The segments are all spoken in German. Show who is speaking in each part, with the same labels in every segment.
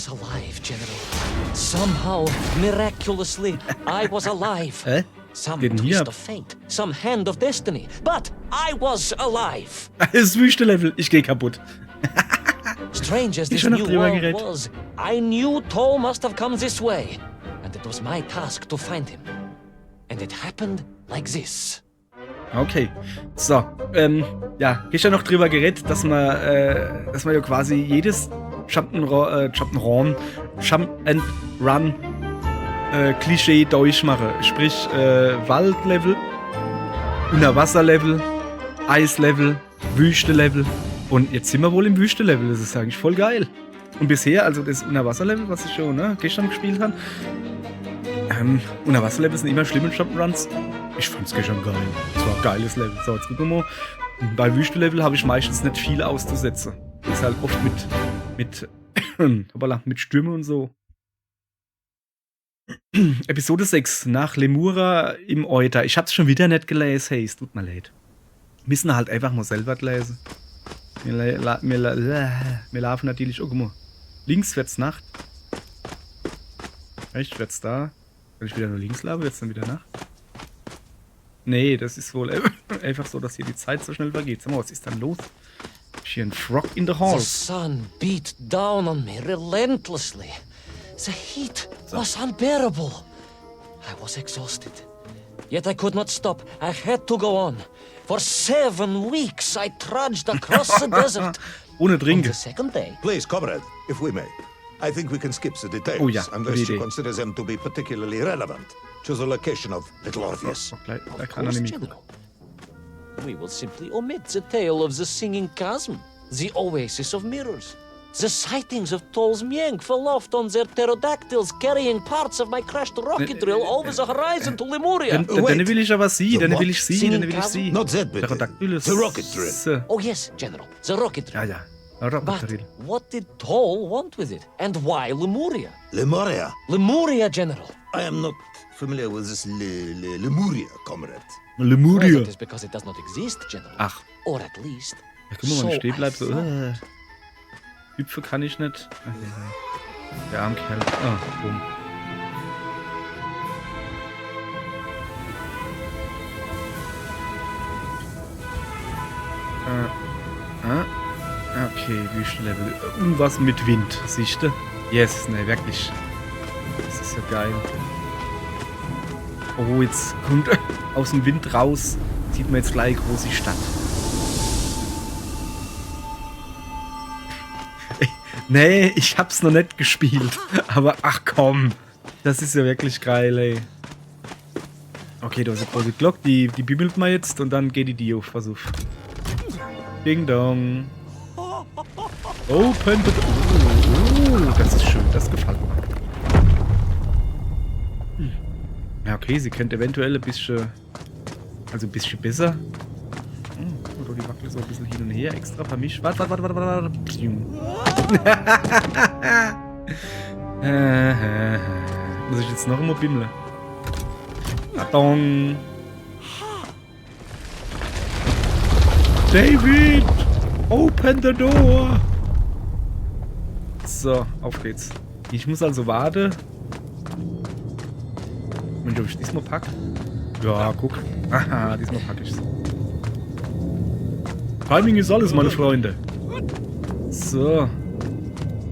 Speaker 1: was alive, General. Somehow, miraculously, I was alive. Some
Speaker 2: Geht denn hier
Speaker 1: twist
Speaker 2: ab?
Speaker 1: of fate, some hand of destiny. But I was alive.
Speaker 2: Das Wüste-Level. Ich geh kaputt.
Speaker 1: Strange as
Speaker 2: Ich
Speaker 1: this
Speaker 2: schon noch
Speaker 1: new
Speaker 2: drüber
Speaker 1: world
Speaker 2: geredet.
Speaker 1: was, I knew Toll must have come this way. And it was my task to find him. And it happened like this.
Speaker 2: Okay. So, ja, gestern noch drüber geredet, dass man ja quasi jedes Jump'n'Run, Klischee durchmache. Sprich, Waldlevel, Unterwasserlevel, Eislevel, Wüste-Level. Und jetzt sind wir wohl im Wüste-Level. Das ist eigentlich voll geil. Und bisher, also das Unterwasserlevel, was ich schon gestern gespielt habe, Unterwasserlevel sind immer schlimm in Jump'n'Runs. Ich fand's gestern geil. Es war ein geiles Level. So, jetzt gucken wir mal. Bei Wüste-Level habe ich meistens nicht viel auszusetzen. Das ist halt oft mit Stürme und so. Episode 6. Nach Lemura im Euter. Ich hab's schon wieder nicht gelesen. Hey, es tut mir leid. Müssen halt einfach mal selber lesen. Wir laufen natürlich. Oh, guck mal. Links wird's Nacht. Rechts wird's da. Wenn ich wieder nur links laufe, wird's dann wieder Nacht. Nee, das ist wohl einfach so, dass hier die Zeit so schnell vergeht. Sag mal, was ist dann los? Ist hier ein Frog in the
Speaker 1: The
Speaker 2: hall?
Speaker 1: sun beat down on me relentlessly. The heat was unbearable. I was exhausted. Yet I could not stop. I had to go on. For 7 weeks I trudged across the desert.
Speaker 2: Ohne
Speaker 1: On
Speaker 2: Trinken.
Speaker 1: the second day,
Speaker 3: Please, comrade, if we may. I think we can skip the details
Speaker 2: Oh, yeah,
Speaker 3: unless
Speaker 2: good
Speaker 3: you
Speaker 2: idea.
Speaker 3: consider them to be particularly relevant to the location of Little Orpheus.
Speaker 2: Gleich
Speaker 1: of
Speaker 2: kann er
Speaker 1: course,
Speaker 2: nämlich.
Speaker 1: General. We will simply omit the tale of the singing chasm, the oasis of mirrors, the sightings of Toll's Mieng aloft on their pterodactyls carrying parts of my crashed rocket drill over the horizon to Lemuria.
Speaker 2: Dann will ich aber sie,
Speaker 3: The
Speaker 2: dann
Speaker 3: what?
Speaker 2: will ich sie,
Speaker 1: Singing
Speaker 2: dann will ich
Speaker 1: chasm?
Speaker 2: sie.
Speaker 3: Not that bit.
Speaker 2: Pterodactylus.
Speaker 3: The rocket drill.
Speaker 1: Oh yes, General, the rocket drill.
Speaker 2: Ja, ja. Rocket
Speaker 1: But
Speaker 2: Drill.
Speaker 1: what did Toll want with it? And why Lemuria?
Speaker 3: Lemuria.
Speaker 1: Lemuria, General.
Speaker 3: I am not familiar with this Lemuria, comrade.
Speaker 2: Lemuria.
Speaker 1: That is because it does not exist, General.
Speaker 2: Ach,
Speaker 1: Or at least,
Speaker 2: ja, guck mal, wenn ich stehen bleib, so.
Speaker 1: I thought.
Speaker 2: Hüpfe kann ich nicht. Ach, der arme Kerl. Ah, boom. Okay, Wüstenlevel. Und was mit Wind, siehste? Yes, ne, wirklich. Das ist ja geil. Oh, jetzt kommt aus dem Wind raus. Sieht man jetzt gleich große Stadt. Nee, ich hab's noch nicht gespielt. Aber ach komm. Das ist ja wirklich geil, ey. Okay, da ist eine große Glocke, die bimmelt mal jetzt und dann geht die auf. Versuch. Ding dong. Open the door. Oh, das ist schön. Das gefällt mir. Ja, okay, sie kennt eventuell ein bisschen. Also ein bisschen besser. Oder die wackelt so ein bisschen hin und her. Extra vermischt. Warte. Muss ich jetzt noch einmal bimmeln? Pardon. David! Open the door! So, auf geht's. Ich muss also warten. Mensch, ob ich diesmal pack? Ja, guck. Aha, diesmal pack ich's. Timing ist alles, meine Freunde. So.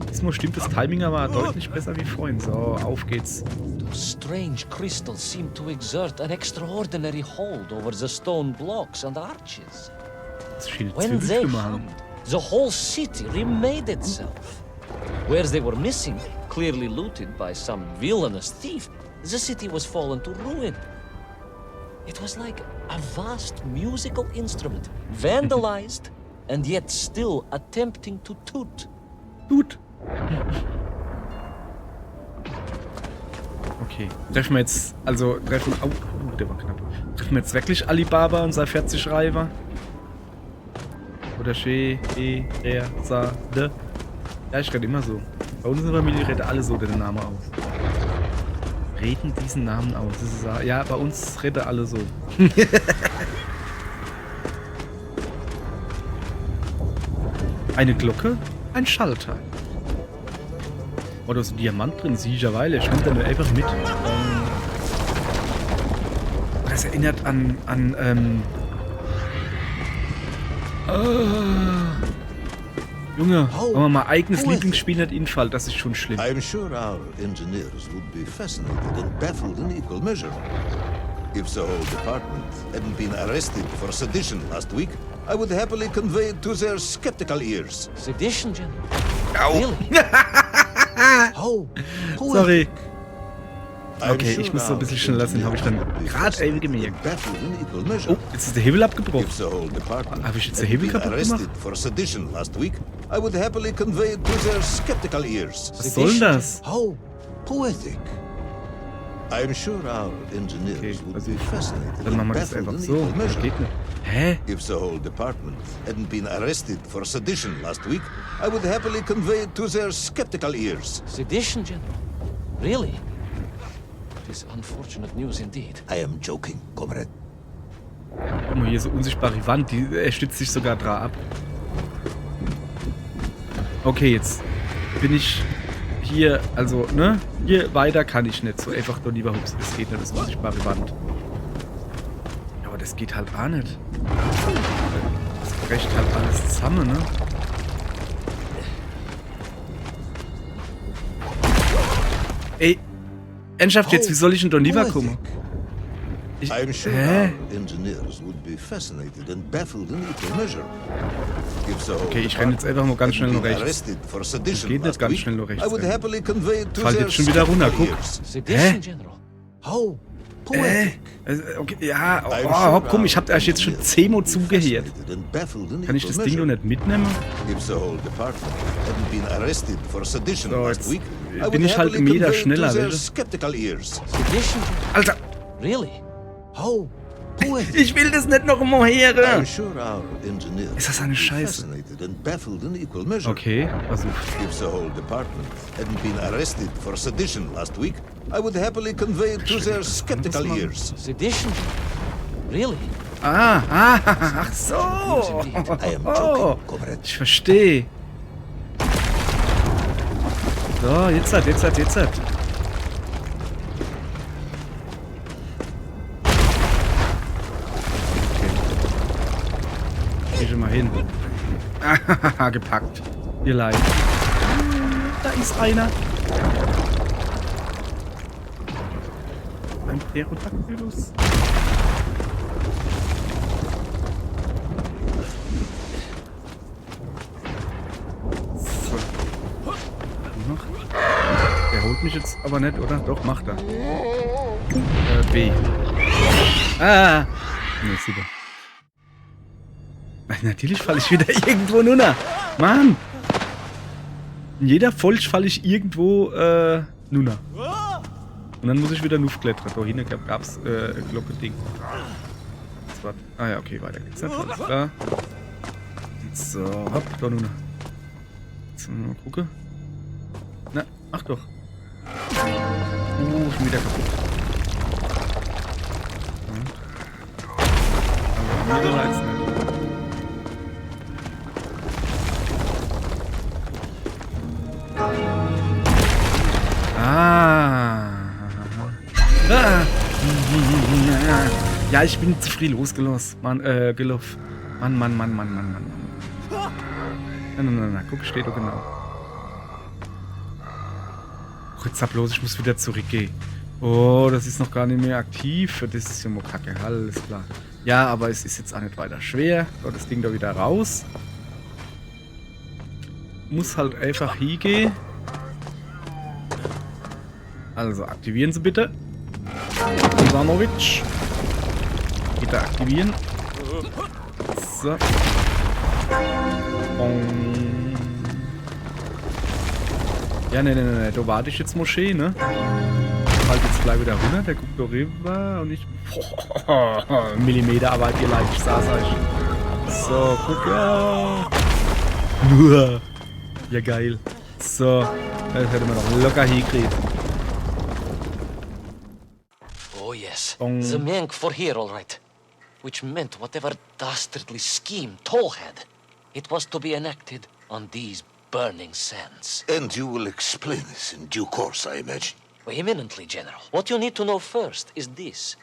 Speaker 2: Diesmal stimmt das Timing aber deutlich besser wie vorhin. So, auf geht's.
Speaker 1: Those strange crystals seem to exert an extraordinary hold over the stone blocks and arches.
Speaker 2: Das Schild
Speaker 1: When they
Speaker 2: Zwiebelstimme haben.
Speaker 1: hummed, the whole city remade itself. Where they were missing, clearly looted by some villainous thief, the city was fallen to ruin. It was like a vast musical instrument, vandalized and yet still attempting to toot.
Speaker 2: Gut. Okay. Treffen wir jetzt, der war knapp. Treffen wir jetzt wirklich Alibaba und sein 40 Reifer? Oder She, der, Sa, de? Ja, ich rede immer so. Bei uns in der Familie redet alle so den Namen aus. Reden diesen Namen aus. Das ist, ja, bei uns redet alle so. Eine Glocke, ein Schalter. Oh, da ist ein Diamant drin, sicherweise. Ich nehme den einfach mit. Das erinnert Junge, wenn man mein eigenes Lieblingsspiel nicht infällt, das ist schon schlimm.
Speaker 3: I am sure our engineers would be fascinated and baffled in equal measure. If the whole department hadn't been arrested for sedition last week, I would happily convey it to their skeptical ears.
Speaker 1: Sedition, General?
Speaker 2: Au.
Speaker 1: Really? How?
Speaker 2: Sorry.
Speaker 3: I am
Speaker 2: Okay,
Speaker 3: sure
Speaker 2: ich muss so ein bisschen
Speaker 3: our
Speaker 2: schneller sein, habe ich dann
Speaker 3: engineers would be
Speaker 2: gerade eben
Speaker 3: fascinated
Speaker 2: gemerkt.
Speaker 3: and baffled in equal measure.
Speaker 2: Oh, jetzt ist der Hebel abgebrochen.
Speaker 3: If the whole department
Speaker 2: Habe ich jetzt den
Speaker 3: hadn't
Speaker 2: Hebel
Speaker 3: been
Speaker 2: kaputt
Speaker 3: arrested
Speaker 2: gemacht?
Speaker 3: for sedition last week, I would happily convey it to their skeptical ears.
Speaker 2: Was soll denn das?
Speaker 3: How poetic. I am sure our engineers
Speaker 2: Okay,
Speaker 3: would
Speaker 2: also
Speaker 3: be fascinated
Speaker 2: dann machen
Speaker 3: and
Speaker 2: wir das
Speaker 3: baffled
Speaker 2: einfach
Speaker 3: in
Speaker 2: so.
Speaker 3: equal
Speaker 2: Das
Speaker 3: measure.
Speaker 2: geht nicht. Hä?
Speaker 3: If the whole department hadn't been arrested for sedition last week, I would happily convey it to their skeptical ears.
Speaker 1: Sedition, General? Really? It is unfortunate news indeed.
Speaker 3: I am joking, comrade.
Speaker 2: Guck mal, hier so unsichtbare Wand, er stützt sich sogar dran ab. Okay, jetzt bin ich hier, also, ne? Hier weiter kann ich nicht. So einfach nur lieber hups. Das geht nicht, das ist unsichtbare Wand. Ja, aber das geht halt auch nicht. Das brecht halt alles zusammen, ne? Ey, ernsthaft jetzt, wie soll ich denn da lieber kommen? Ich,
Speaker 3: I am sure
Speaker 2: hä?
Speaker 3: our engineers would be fascinated and baffled in equal measure. If the whole
Speaker 2: Okay, ich renn jetzt einfach nur ganz schnell
Speaker 3: hadn't
Speaker 2: nur
Speaker 3: been
Speaker 2: rechts.
Speaker 3: arrested for sedition
Speaker 2: Geht nicht
Speaker 3: last
Speaker 2: ganz
Speaker 3: week,
Speaker 2: schnell nur rechts
Speaker 3: I would
Speaker 2: rennen.
Speaker 3: happily convey it to
Speaker 2: Fall
Speaker 3: their
Speaker 2: jetzt schon wieder runter,
Speaker 3: skeptical
Speaker 2: guck.
Speaker 3: ears.
Speaker 1: Sedition, General? How? Poetic.
Speaker 2: Okay, ja,
Speaker 3: I am
Speaker 2: oh,
Speaker 3: sure
Speaker 2: komm,
Speaker 3: our
Speaker 2: ich hab erst jetzt schon
Speaker 3: engineers
Speaker 2: 10 Mal
Speaker 3: would be
Speaker 2: zugehört.
Speaker 3: fascinated and baffled in
Speaker 2: Kann ich
Speaker 3: equal
Speaker 2: das Ding
Speaker 3: measure.
Speaker 2: noch nicht mitnehmen?
Speaker 3: If the whole department hadn't been arrested for sedition
Speaker 2: So,
Speaker 3: last
Speaker 2: jetzt
Speaker 3: week, I
Speaker 2: bin
Speaker 3: would
Speaker 2: ich halt
Speaker 3: happily
Speaker 2: einen Meter
Speaker 3: convey it
Speaker 2: schneller,
Speaker 3: to their
Speaker 2: weißt
Speaker 3: skeptical ears.
Speaker 1: Sedition, General?
Speaker 2: Alter,
Speaker 1: Really? How? Poetic.
Speaker 2: ich will das nicht noch immer
Speaker 3: I am
Speaker 2: hören.
Speaker 3: sure our engineers
Speaker 2: Ist das eine
Speaker 3: would be
Speaker 2: Scheiße?
Speaker 3: fascinated and baffled in equal measure.
Speaker 2: Okay, versuch.
Speaker 3: If the whole department hadn't been arrested for sedition last week, I would happily convey it to their skeptical
Speaker 2: machen.
Speaker 3: ears.
Speaker 1: Sedition, General? Really?
Speaker 2: Ach so.
Speaker 3: I am
Speaker 2: Oh,
Speaker 3: joking, comrade.
Speaker 2: ich verstehe. So, jetzt hat. Geh schon mal hin. Gepackt. Ihr Leid. Da ist einer. Ein Pterodactylus. So. Noch. Der holt mich jetzt aber nicht, oder? Doch, macht er. B. Ah! Ne, super. Natürlich falle ich wieder irgendwo runter. Mann! In jeder Folge falle ich irgendwo runter. Und dann muss ich wieder aufklettern. Da hinten gab's Glocke-Ding. Ah ja, okay, weiter geht's nicht. Alles klar. So, hopp, da runter. Jetzt mal gucken. Na, ach doch. Schon wieder kaputt. Aber mir reizt nicht. Ja, ich bin zu früh losgelaufen. Gelaufen. Mann. Na, guck, steht doch genau. Oh, jetzt hab los, ich muss wieder zurückgehen. Oh, das ist noch gar nicht mehr aktiv. Das ist ja mal kacke, alles klar. Ja, aber es ist jetzt auch nicht weiter schwer. So, das Ding da wieder raus. Muss halt einfach hingehen. Also, aktivieren Sie bitte. Ivanovic. Bitte aktivieren. So. Ja, ne. Da warte ich jetzt Moschee, ne? Halt jetzt gleich wieder runter. Der guckt da rüber und ich. Millimeter Arbeit hier leicht. Ich saß euch. So, guck ja. Ja, geil. So. Das hätte man noch locker hingekriegt.
Speaker 1: Oh, yes.
Speaker 2: Bong.
Speaker 1: The Menk for here, all right. Which meant whatever dastardly scheme Toll had, it was to be enacted on these burning sands.
Speaker 3: And you will explain this in due course, I imagine.
Speaker 1: Eminently, General. What you need to know first is this.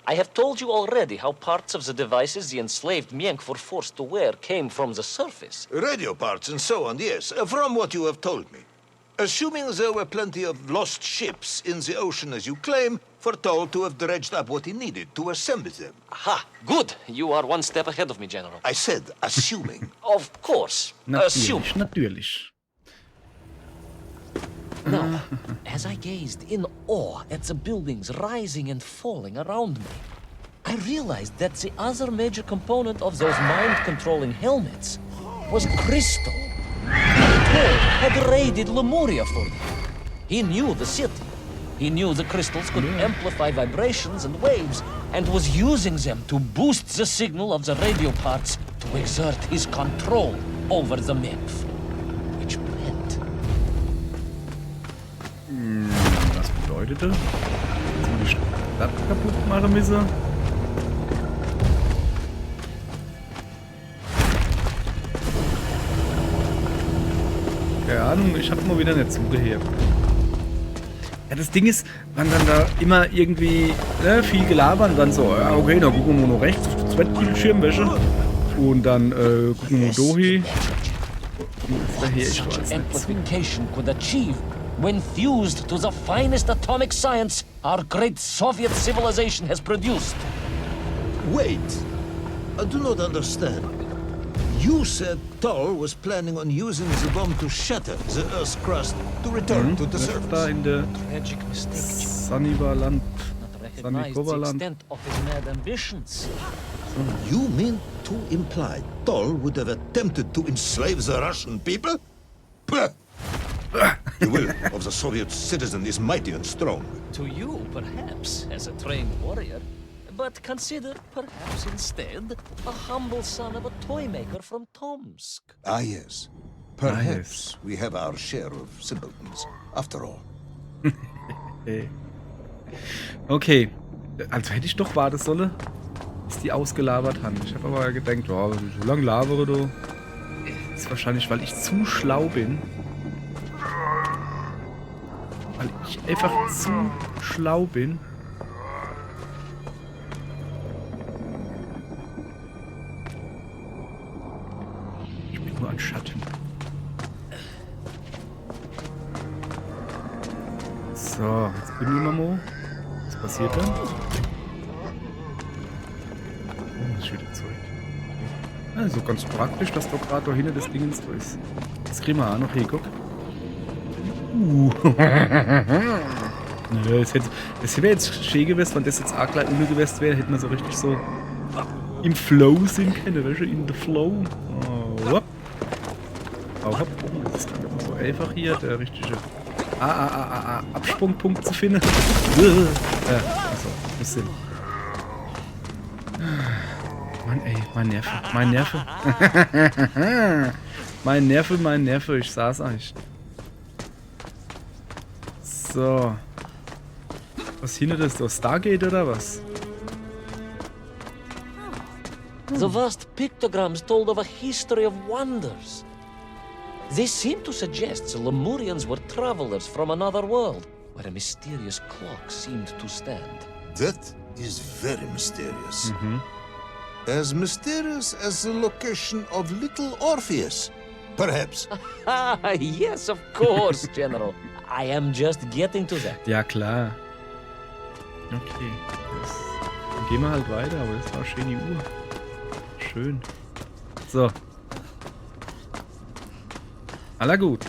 Speaker 1: I have told you already how parts of the devices the enslaved Mienk were forced to wear came from the surface.
Speaker 3: Radio parts and so on, yes, from what you have told me. Assuming there were plenty of lost ships in the ocean as you claim, for Toll to have dredged up what he needed to assemble them.
Speaker 1: Aha, good. You are one step ahead of me, General.
Speaker 3: I said assuming.
Speaker 1: Of course. Assume.
Speaker 2: Natürlich, natürlich.
Speaker 1: Now, as I gazed in awe at the buildings rising and falling around me, I realized that the other major component of those mind-controlling helmets was crystal. Thor had raided Lemuria for them. He knew the city. He knew the crystals could amplify vibrations and waves, and was using them to boost the signal of the radio parts to exert his control over the Memph. Which meant...
Speaker 2: Was bedeutet das? Dass wir die Stadt kaputt machen müssen? Keine Ahnung, ich hab mal wieder nicht zugehört. Ja, das Ding ist, man dann da immer irgendwie viel gelabert und dann so, ja okay, dann gucken wir nur rechts auf den zweiten Schirmwäsche und dann gucken wir Dohi.
Speaker 1: What such amplification could achieve when fused to the finest atomic science our great Soviet civilization has produced.
Speaker 3: Wait, I do not understand. You said Toll was planning on using the bomb to shatter the Earth's crust to return to the
Speaker 2: Da
Speaker 3: surface.
Speaker 2: in der
Speaker 1: Tragic mistake.
Speaker 2: Sunnyvaland.
Speaker 1: Not recognized the
Speaker 2: Sanikovaland.
Speaker 1: extent of his mad ambitions.
Speaker 3: You mean to imply Toll would have attempted to enslave the Russian people? Pah! The will of the Soviet citizen is mighty and strong.
Speaker 1: To you, perhaps, as a trained warrior, but consider, perhaps instead, a humble son of a toy maker from Tomsk.
Speaker 3: Ah, yes. Perhaps we have our share of simpletons, after all.
Speaker 2: Okay, also hätte ich doch warten sollen, bis die ausgelabert haben. Ich habe aber gedacht, oh, so lange labere du. Das ist wahrscheinlich, weil ich zu schlau bin. Weil ich einfach zu schlau bin. Ich bin nur ein Schatten. So, jetzt bin ich mal. Was passiert dann? Das ist wieder zurück. Also ganz praktisch, dass doch gerade da hinten das Ding so ist. Das kriegen wir auch noch hin, guck. Nö, das wäre jetzt schön gewesen, wenn das jetzt auch gleich ohne gewesen wäre, hätten wir so richtig so im Flow sind können, weißt du, in the flow. Oh, hopp. Oh, hopp. Das ist gar nicht so einfach hier, der richtige Absprungpunkt zu finden. Also, muss hin. Mann, ey, mein Nerve. mein Nerve, ich saß eigentlich. So. Was hinter das? Das Stargate oder was?
Speaker 1: The vast pictograms told of a history of wonders. They seem to suggest the Lemurians were travelers from another world, where a mysterious clock seemed to stand.
Speaker 3: That is very mysterious. As mysterious as the location of little Orpheus, perhaps.
Speaker 1: Ah, yes, of course, General. I am just getting to that.
Speaker 2: Ja, klar. Okay. Dann gehen wir halt weiter, aber das war schön die Uhr. Schön. So. Aller gut.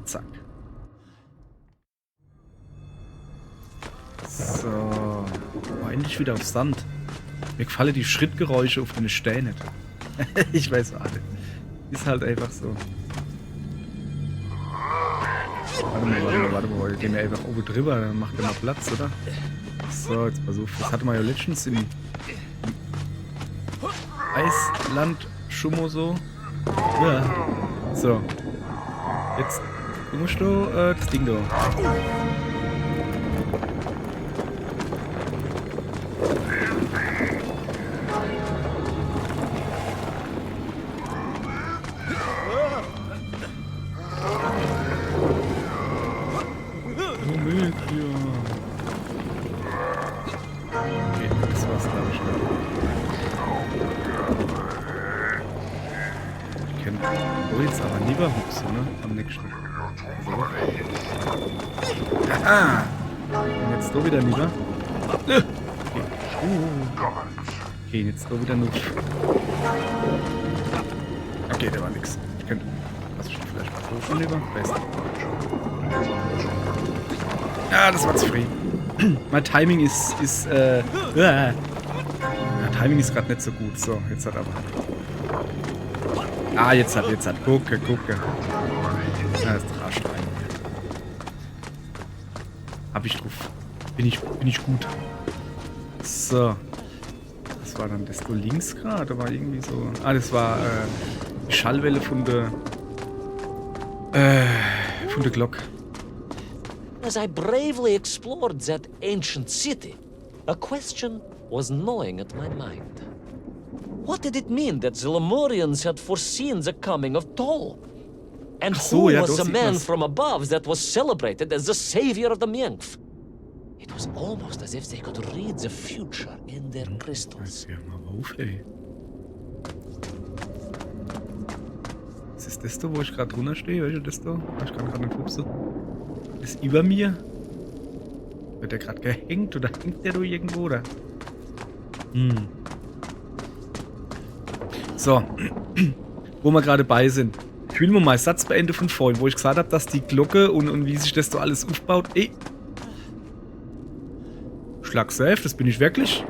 Speaker 2: Zack. So. Oh, endlich wieder auf Sand. Mir gefallen die Schrittgeräusche auf den Stein nicht. Ich weiß auch nicht. Ist halt einfach so. Warte mal. Gehen wir einfach oben drüber, dann macht er mal Platz, oder? So, jetzt pass auf. Das hatte man ja letztens im Eisland Schummo so. Ja. So. Jetzt musst du das Ding da. Aber lieber Huxo, ne? Am nächsten. So. Ah! Und jetzt da wieder lieber. Okay. Okay, jetzt da wieder nur. Okay, der war nix. Ich könnte. Was schon vielleicht mal so schon lieber? Best. Ja, das war zu free. Mein Timing ist ja, Timing ist gerade nicht so gut. So, jetzt hat aber. Ah, jetzt hat. Gucke. Ja, ist doch arschrein. Hab ich drauf. Bin ich gut. So. Was war dann das? Du links gerade? War irgendwie so. Ah, das war die Schallwelle von der Glock.
Speaker 1: As I bravely explored that ancient city, a question was gnawing at my mind. What did it mean that the Lemurians had foreseen the coming of Tol? And
Speaker 2: Ach so,
Speaker 1: who
Speaker 2: ja,
Speaker 1: was
Speaker 2: da
Speaker 1: the
Speaker 2: sieht
Speaker 1: man
Speaker 2: man's.
Speaker 1: from above that was celebrated as the savior of the Mienf? It was almost as if they could read the future in their crystals.
Speaker 2: Ja, mal auf, ey. Was ist das da, wo ich gerade drunter stehe? Welcher das da? Ich kann gerade nicht hupsen. Ist über mir? Wird der gerade gehängt oder hängt der da irgendwo, oder? So. Wo wir gerade bei sind. Ich will mal meinen Satz beenden von vorhin, wo ich gesagt habe, dass die Glocke und wie sich das da alles aufbaut. Ey. Schlag safe, das bin ich wirklich.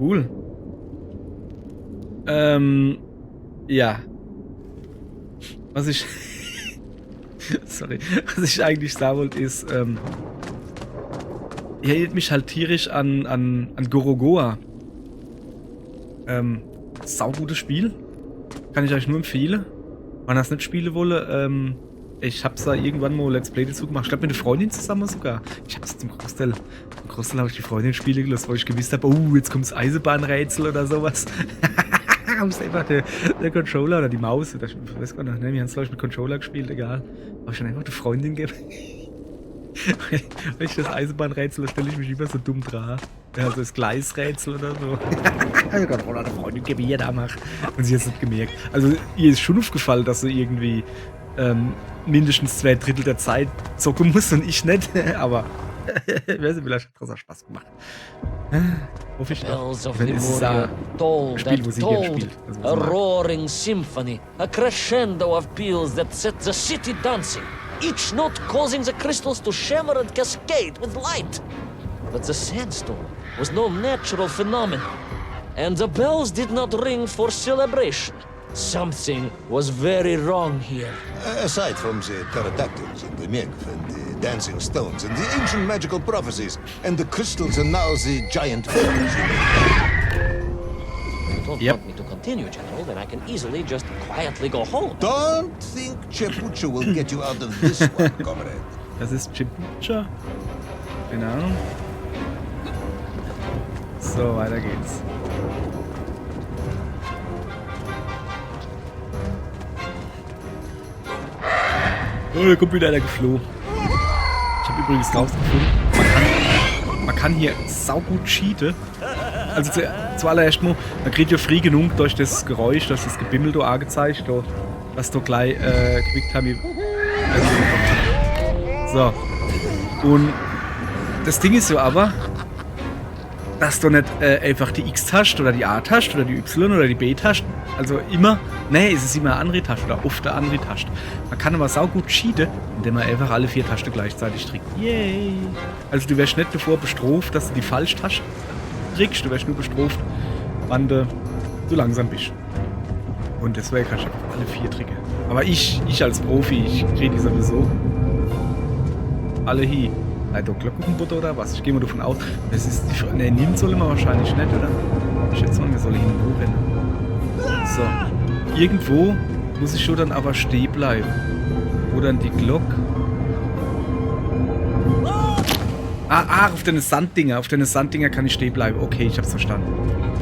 Speaker 2: Cool. Ja. Was ich... Sorry. Was ich eigentlich sagen wollte ist, erinnert mich halt tierisch an Gorogoa. Saugutes Spiel. Kann ich euch nur empfehlen. Wenn ihr das nicht spielen wolle, ich hab's da irgendwann mal Let's Play dazu gemacht. Ich glaube mit einer Freundin zusammen sogar. Ich hab's zum Großteil habe ich die Freundin spielen gelassen, weil ich gewusst habe, oh, jetzt kommt's Eisenbahnrätsel oder sowas. Haben sie einfach der Controller oder die Maus, oder ich weiß gar nicht, ne, wir haben es glaube ich mit Controller gespielt, egal. Aber ich dann einfach die Freundin gegeben. Wenn ich das Eisenbahnrätsel, da stelle ich mich immer so dumm dran. Ja, also das Gleisrätsel oder so. Controller der Freundin gebe ich da mach. Und sie hat es nicht gemerkt. Also ihr ist schon aufgefallen, dass sie irgendwie mindestens 2/3 der Zeit zocken muss und ich nicht. Aber vielleicht hat das auch Spaß gemacht. Hoffe ich
Speaker 1: Bells
Speaker 2: doch.
Speaker 1: of
Speaker 2: Wenn es
Speaker 1: Lemuria tolled
Speaker 2: Spiel, wo
Speaker 1: and
Speaker 2: sie hier
Speaker 1: tolled,
Speaker 2: spielt. Also,
Speaker 1: a roaring symphony, a crescendo of peals that set the city dancing, each note causing the crystals to shimmer and cascade with light. But the sandstorm was no natural phenomenon, and the bells did not ring for celebration. Something was very wrong here.
Speaker 3: Aside from the pterodactyls and the Mienf and the dancing stones and the ancient magical prophecies and the crystals and now the giant fairies.
Speaker 1: If you don't
Speaker 2: Yep.
Speaker 1: want me to continue, General, then I can easily just quietly go home.
Speaker 3: Don't think Chepucha will get you out of this one, comrade.
Speaker 2: Das ist Chipucha. Genau. So, weiter geht's. Oh, da kommt wieder einer geflohen. Ich habe übrigens rausgefunden, man kann hier saugut cheaten. Also zuallererst mal, man kriegt ja frei genug durch das Geräusch, durch das Gebimmel da angezeigt, da, dass da gleich gewickt haben. So. Und das Ding ist so aber, dass du nicht einfach die X-Taste oder die A-Taste oder die Y oder die B-Taste, also immer, nee, es ist immer eine andere Taste oder oft eine andere Taste. Man kann aber saugut cheaten, indem man einfach alle 4 Tasten gleichzeitig drückt. Yay! Also du wirst nicht davor bestraft, dass du die falsche Taste drückst, du wirst nur bestraft, wann du zu langsam bist. Und deswegen kannst du einfach alle 4 drücken. Aber ich als Profi, ich kriege die sowieso alle hin. Leider Glockenbutter oder was? Ich gehe mal davon aus. Das ist die Frage. Ne, nimmt soll man wahrscheinlich nicht, oder? Ich schätze mal, wir sollen hin und rennen. So. Irgendwo muss ich schon dann aber stehen bleiben. Wo dann die Glocke. Auf deine Sanddinger. Auf deine Sanddinger kann ich stehen bleiben. Okay, ich hab's verstanden.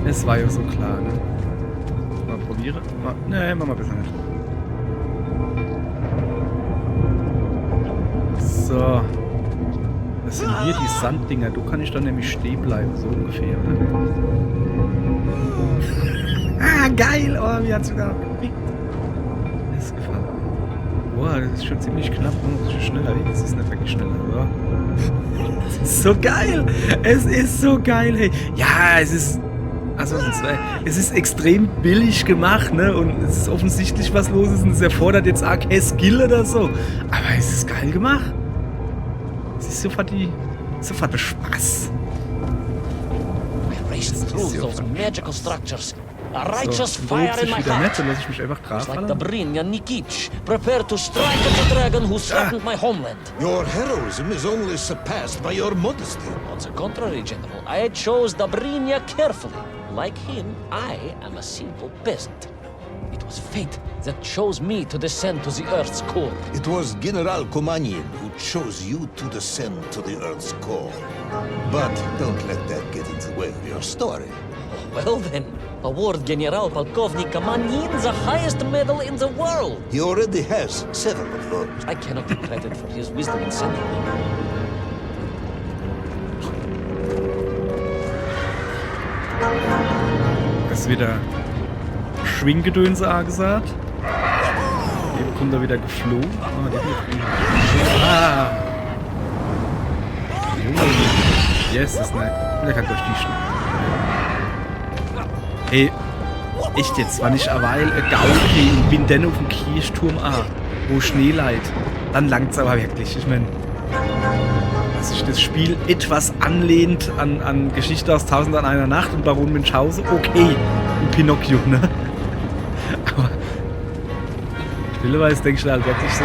Speaker 2: Es war ja so klar, ne? Mal probieren. Ne, machen wir besser nicht. So. Das sind hier die Sanddinger. Du kann ich dann nämlich stehen bleiben. So ungefähr, ne? Geil! Oh, mir hat's sogar gepickt. Boah, das ist schon ziemlich knapp. Oh, das ist schneller. Das ist nicht wirklich schneller, oder? Es ist so geil. Es ist so geil, hey. Ja, es ist... Also, es ist extrem billig gemacht, ne? Und es ist offensichtlich was los ist und es erfordert jetzt auch kein Skill oder so. Aber es ist geil gemacht. Es ist sofort der Spaß.
Speaker 1: I raced through those magical structures. A righteous
Speaker 2: So,
Speaker 1: fire in
Speaker 2: sich
Speaker 1: my
Speaker 2: wieder nett,
Speaker 1: heart.
Speaker 2: dann lasse ich mich einfach
Speaker 1: It's like
Speaker 2: drauf.
Speaker 1: Dobrynya Nikic, prepared to strike at the dragon who threatened my homeland.
Speaker 3: Your heroism is only surpassed by your modesty.
Speaker 1: On the contrary, General, I chose Dobrynya carefully. Like him, I am a simple peasant. It was fate that chose me to descend to the Earth's core.
Speaker 3: It was General Komanin who chose you to descend to the Earth's core. But don't let that get in the way of your story.
Speaker 1: Well then, award General Polkovnik Kamanin the highest medal in the world.
Speaker 3: He already has several of those.
Speaker 1: I cannot take credit for his wisdom in sending me.
Speaker 2: Es wird wieder Schwinggedönse angesagt. Eben kommt er wieder geflogen. Ah, der wird geflogen. Ah! Yes, das ist nett. Der kann durch die Schnee. Ey, echt jetzt, wann ich Aweil Gauke und bin dann auf dem Kirchturm A, wo Schnee leiht, dann langt's aber wirklich. Ich meine, dass sich das Spiel etwas anlehnt an Geschichte aus 1001 Nacht und Baron Münchhausen, okay, und Pinocchio, ne? Aber stilleweise denke ich halt wirklich so,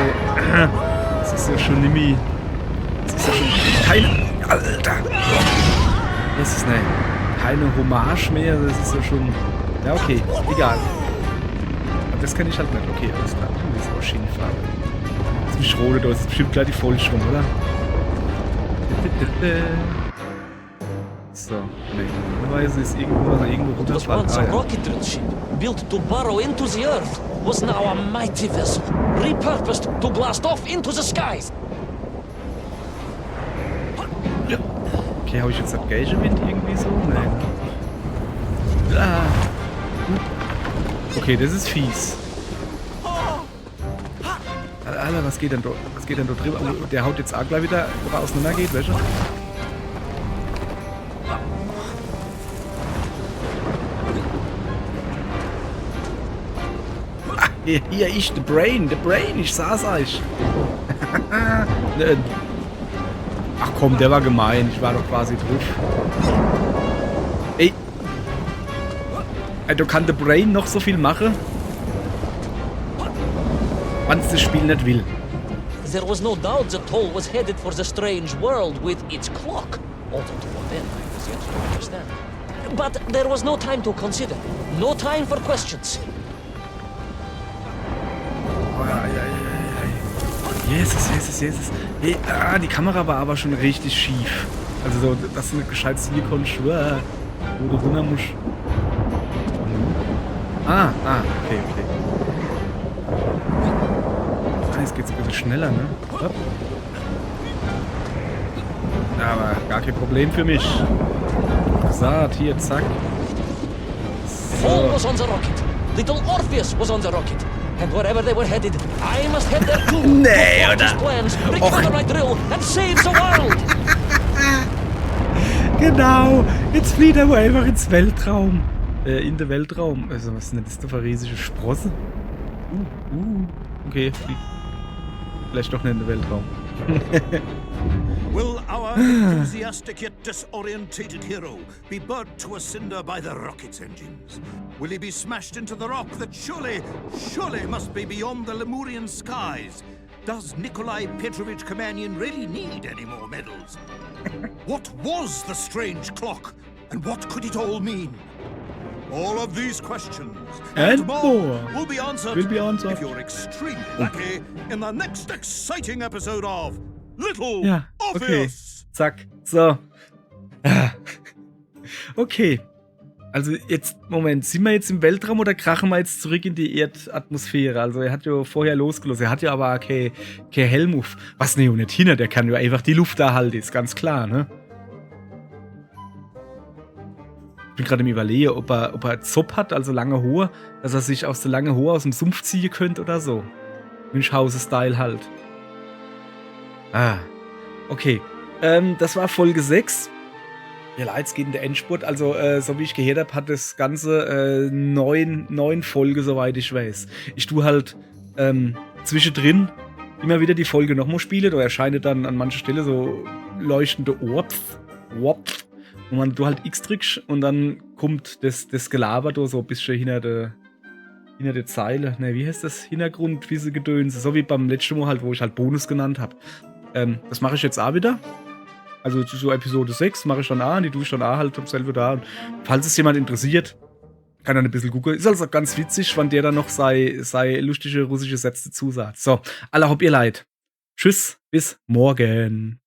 Speaker 2: das ist ja schon nimmi, das ist ja schon keine, Alter, das ist keine Hommage mehr, das ist ja schon, ja okay, egal. Aber das kann ich halt nicht, okay, alles klar, das ist auch Schienenfarbe. Das ist ein Schrode, da ist bestimmt gleich die Vollschwung, oder? So, ne, normalerweise ist irgendwo
Speaker 1: It was
Speaker 2: runterfallen.
Speaker 1: once a
Speaker 2: Ah, ja.
Speaker 1: rocket drill ship, built to burrow into the earth, was now a mighty vessel, repurposed to blast off into the skies.
Speaker 2: Okay, habe ich jetzt Engagement irgendwie so? Nein. Ah. Okay, das ist fies. Alter, was geht denn dort? Was geht denn dort drüber? Oh, der haut jetzt auch gleich wieder, wo er auseinander geht, welcher? Ah, hier, ich, the Brain, ich saß euch. Ne, ach komm, der war gemein. Ich war doch quasi drauf. Ey. Du kannst The Brain noch so viel machen, wann's das Spiel nicht will.
Speaker 1: There was no doubt the toll was headed for the strange world with its clock. Although to what end, I was yet to understand. But there was no time to consider. No time for questions.
Speaker 2: Oh, ja. Jesus. Hey, die Kamera war aber schon richtig schief. Also, so, dass du nicht gescheit sehen konntest, wo du runter musst. Okay. Jetzt geht's ein bisschen schneller, ne? Hopp. Aber gar kein Problem für mich. Gesagt, hier, zack.
Speaker 1: Paul
Speaker 2: So.
Speaker 1: was on the rocket. Little Orpheus was on the rocket. And wherever they were headed, I must head there too.
Speaker 2: Nee,
Speaker 1: to forge his
Speaker 2: oder?
Speaker 1: plans, bring
Speaker 2: Och.
Speaker 1: the right drill, and save the world.
Speaker 2: Genau, jetzt flieht er wohl einfach ins Weltraum. In den Weltraum. Also, was ist denn das für eine riesige Sprosse? Okay, fliegt. Vielleicht doch nicht in den Weltraum.
Speaker 4: Will our enthusiastic yet disorientated hero be burnt to a cinder by the rocket's engines? Will he be smashed into the rock that surely must be beyond the Lemurian skies? Does Nikolai Petrovich Kamanin really need any more medals? What was the strange clock, and what could it all mean? All of these questions
Speaker 2: And more
Speaker 4: will be answered if you're extremely lucky in the next exciting episode of Little
Speaker 2: Ja, okay.
Speaker 4: Orpheus.
Speaker 2: Zack. So. Ah. Okay. Also jetzt, Moment, sind wir jetzt im Weltraum oder krachen wir jetzt zurück in die Erdatmosphäre? Also er hat ja vorher losgelassen, er hat ja aber kein Helm auf. Was ne, und nicht hinter, der kann ja einfach die Luft da halten, ist ganz klar, ne? Ich bin gerade im Überlegen, ob er Zopp hat, also lange Hohe, dass er sich aus der lange Hohe aus dem Sumpf ziehen könnte oder so. Münchhausen-Style halt. Ah, okay. Das war Folge 6. Ja, jetzt geht in der Endspurt. Also, so wie ich gehört habe, hat das Ganze 9 Folgen, soweit ich weiß. Ich tue halt zwischendrin immer wieder die Folge nochmal spielen. Da erscheint dann an mancher Stelle so leuchtende Wopf. Und man du halt X drückst und dann kommt das Gelaber da so ein bisschen hinter der Zeile. Ne, wie heißt das? Hintergrund, diese Gedönse. So wie beim letzten Mal halt, wo ich halt Bonus genannt habe. Das mache ich jetzt auch wieder. Also so Episode 6 mache ich dann auch und die tue ich dann auch halt selber da. Und falls es jemand interessiert, kann dann ein bisschen gucken. Ist also ganz witzig, wann der dann noch sei lustige russische Sätze dazu sagt. So, alle habt ihr leid. Tschüss, bis morgen.